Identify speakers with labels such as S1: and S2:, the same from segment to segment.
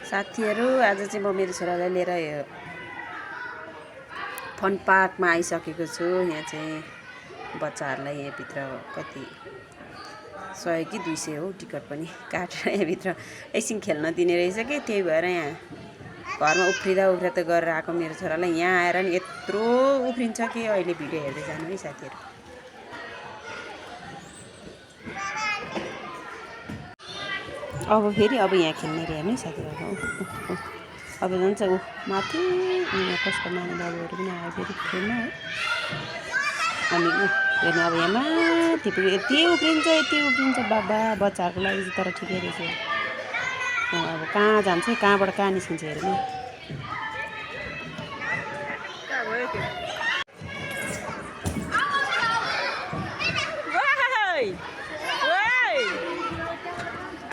S1: साथीहरू आज चाहिँ म मेरो छोरालाई लिएर यो फन पार्कमा आइसकेको छु। यहाँ चाहिँ बच्चाहरूलाई यहाँभित्र कति 100 कि 200 हो टिकट पनि काटेर यहाँभित्र एकछिन खेल्न दिने रहेछ कि त्यही भएर यहाँ घरमा उफ्रिँदा त गरेर आएको मेरो छोरालाई यहाँ आएर नि यत्रो उफ्रिन्छ कि अहिले भिडियो हेर्दै जानु है साथीहरू। अब फेरि यहाँ खेल्ने रे हेर्नु साथीहरू। अब जान्छ ऊ माथि कसको नानी बाबुहरू पनि आयो फेरि खेल्न है। अनि हेर्नु अब यहाँ माथि पुग्यो यति उफ्रिन्छ बाबा बच्चाहरूको लागि चाहिँ। तर ठिकै रहेछ। अब कहाँ जान्छ कहाँबाट कहाँ निस्किन्छ हेर्नु।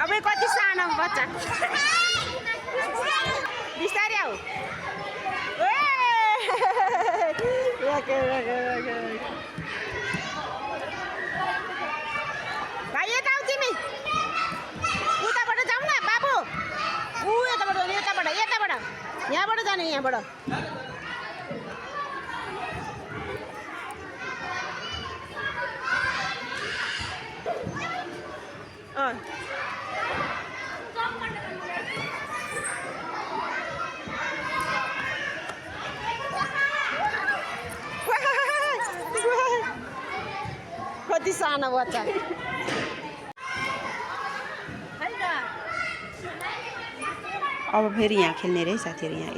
S1: अब कति सानो बच्चा बिस्तारै आऊ। भाइ यता आऊ तिमी, उताबाट जाऊ न बाबु। यताबाट यहाँबाट जाने यहाँबाट। कति सानो बच्चा। अब फेरि यहाँ खेल्ने रे साथीहरू। यहाँ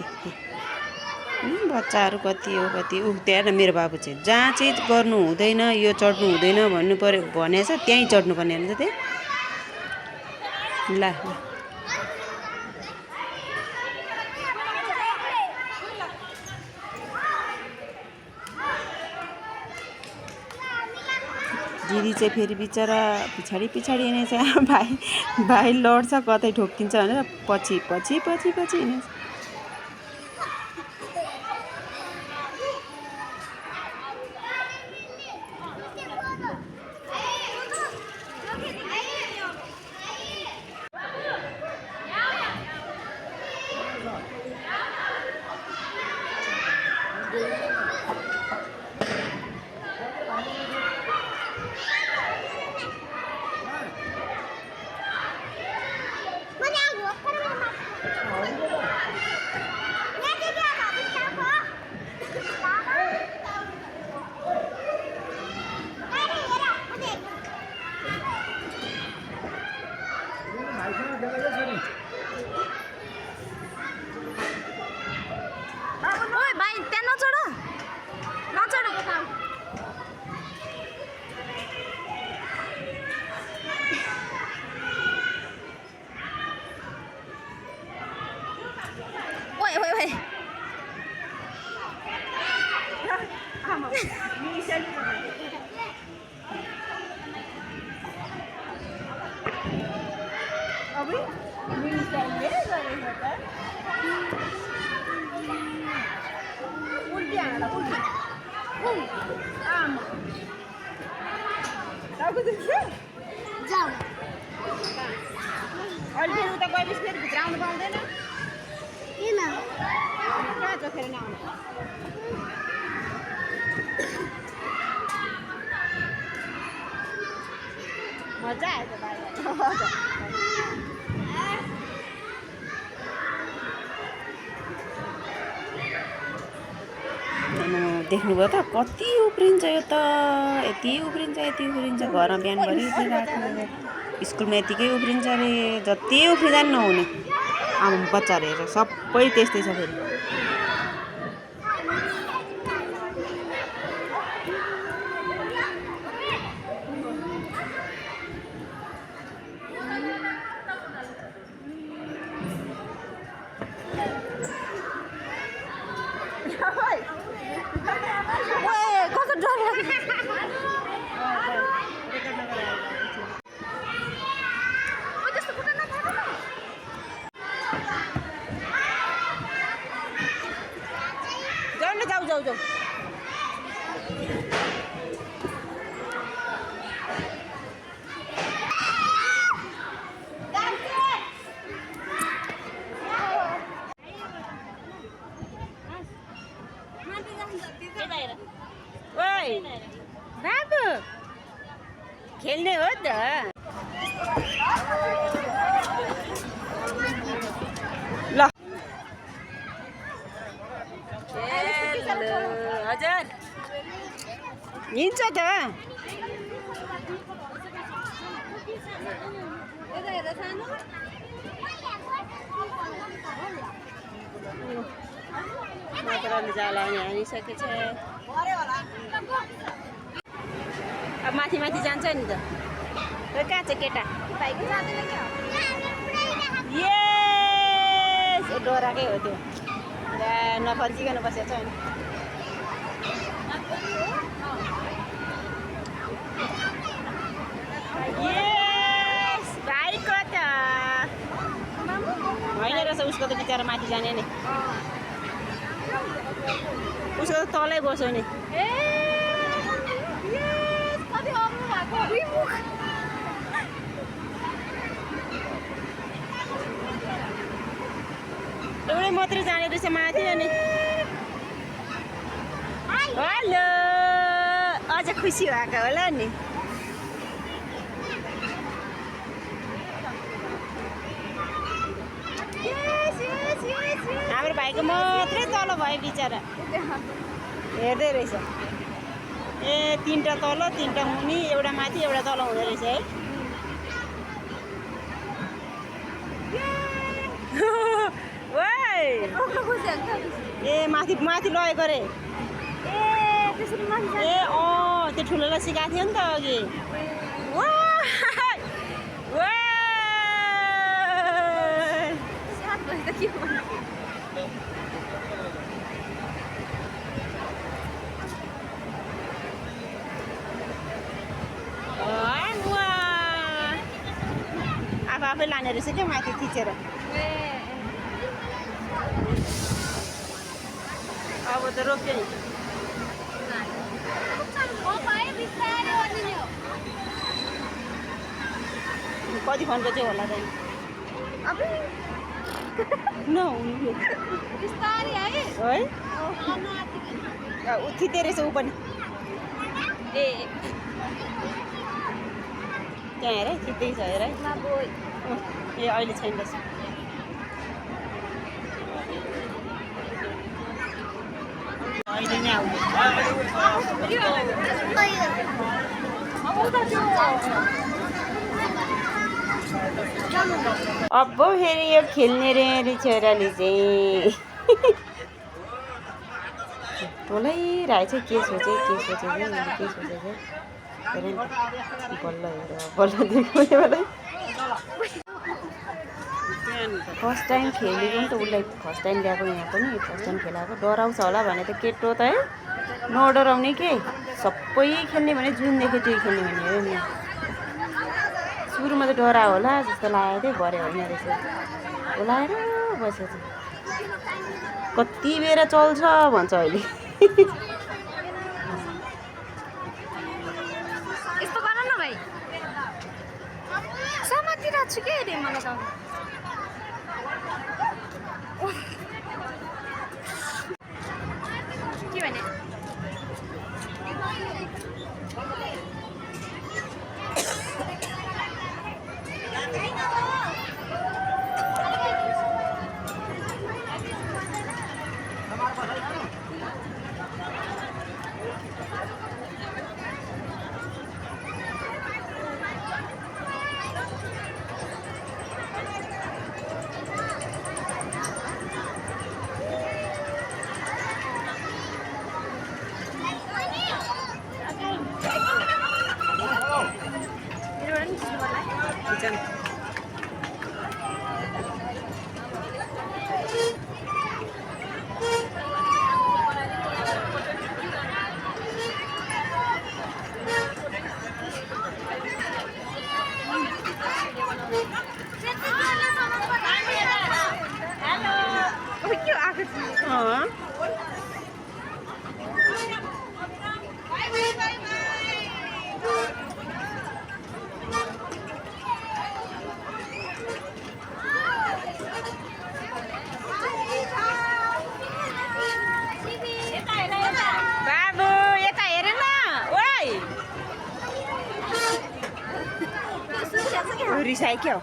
S1: बच्चाहरू कति हो कति त्यहाँ मेरो बाबु चाहिँ जहाँ चाहिँ गर्नु हुँदैन यो चढ्नु हुँदैन भन्नु पर्यो भनेछ त्यहीँ चढ्नुपर्ने हुन्छ त्यही। ल दिदी चाहिँ फेरि बिचरा पछाडि हिँडेछ। भाइ लड्छ कतै ठोक्किन्छ भनेर पछि हिँडेछ। अहिले उता गएपछि फेरि भित्र आउनु पाउँदैन किन? कहाँ जोखेर नआउनु। मजा आयो त बाहिर। देख्नुभयो त कति उफ्रिन्छ यो त। यति उफ्रिन्छ घरमा बिहानभरि उफ्रिरहेको स्कुलमा यतिकै उफ्रिन्छ अरे। जति उफ्रिँदा पनि नहुने अब बच्चाहरू हेरेर सबै त्यस्तै छ फेरि। कस्तो डर लाग्यो। जाऊ ओइ बाबु खेल्ने हो त ल हजुर हिँड्छ त मात्रले जाला हानिसकेछ अब माथि माथि जान्छ नि त कहाँ छ केटा यस डराकै हो त्यो नफर्किकन बसेको छ नि यस भाइको त होइन रहेछ उसको त बिचरा माथि जाने नि उसको त तलै बस्यो नि एउटै मात्रै जाने रहेछ माथि अनि हेलो अझ खुसी भएको होला नि हाम्रो भाइको मात्रै तल भयो बिचरा हेर्दै रहेछ ए 3टा तल 3टा मुनि एउटा माथि एउटा तल हुँदो रहेछ है ए माथि माथि लगेको रे ए त्यो ठुलोलाई सिकाएको थियो नि त अघि आफै लाने रहेछ क्या माथि खिचेर अब त रोक्यो नि कति खण्ड चाहिँ होला त नहुनु है खिच्दै रहेछ ऊ पनि ए त्यहाँ हेर खिच्दै छ हेर ए अहिले छैन रहेछ अहिले नै आउँछ अब फेरि यो खेल्ने रे छोराले चाहिँ टोलाइरहेछ के सोचे के सोचेछ बल्ल हेर बल्ल देख्यो मलाई फर्स्ट टाइम खेलेको नि त उसलाई फर्स्ट टाइम ल्याएको यहाँ पनि फर्स्ट टाइम खेलाएको डराउँछ होला भने त केटो त है नडराउने के सबै खेल्ने भने जुन देख्यो त्यही खेल्ने भने हेऱ्यो नि सुरुमा त डरा होला जस्तो लागेको थियो भरे होइन रहेछ बोलाएर बसेको छ कति बेर चल्छ भन्छ अहिले
S2: यस्तो गर न भाइ समातिरहेको छु के अरे मलाई त के भने
S1: बाबु यता हेर न रिसायो क्या हो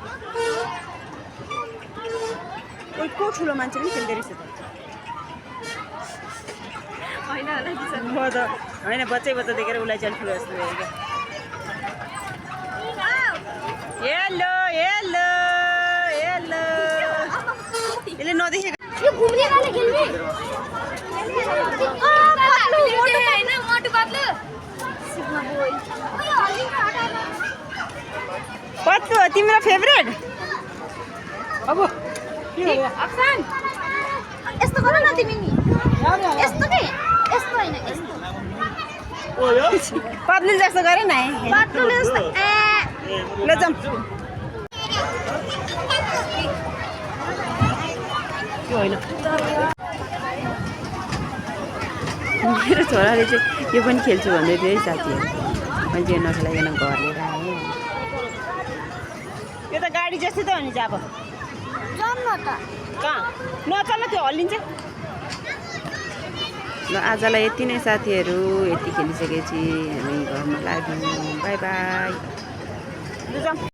S1: को ठुलो मान्छे पनि खेल्दै रहेछ त
S2: होइन होला कि सर।
S1: म त होइन बच्चै बच्चा देखेर उसलाई चाहिँ ठुलो जस्तो भयो क्या हेलो हेलो हेलो यसले नदेखेको
S2: यो घुम्ने वाला खेल्ने पातलो मोटो हैन मोटो पातलो सिग्मा बोय
S1: कस्तो हो तिम्रो फेभरेट अब
S2: अफसान यस्तो गर न तिमी नि यस्तो के यस्तो हैन यस्तो
S1: पत्नी जस्तो गरे न
S2: पातलोले जस्तो
S1: ल जाऊँ त्यो होइन मेरो छोराले चाहिँ यो पनि खेल्छु भन्दै थियो है साथीहरू मान्छे नखेलाइकन घर लिएर आयो यो त गाडी जस्तै त हो नि चाहिँ अब
S2: जाम न त
S1: कहाँ नचल्ला त्यो हल्लिन्छ ल आजलाई यति नै साथीहरू यति खेलिसकेपछि हामी घरमा लाग्यौँ बाई बाई ल जाऊँ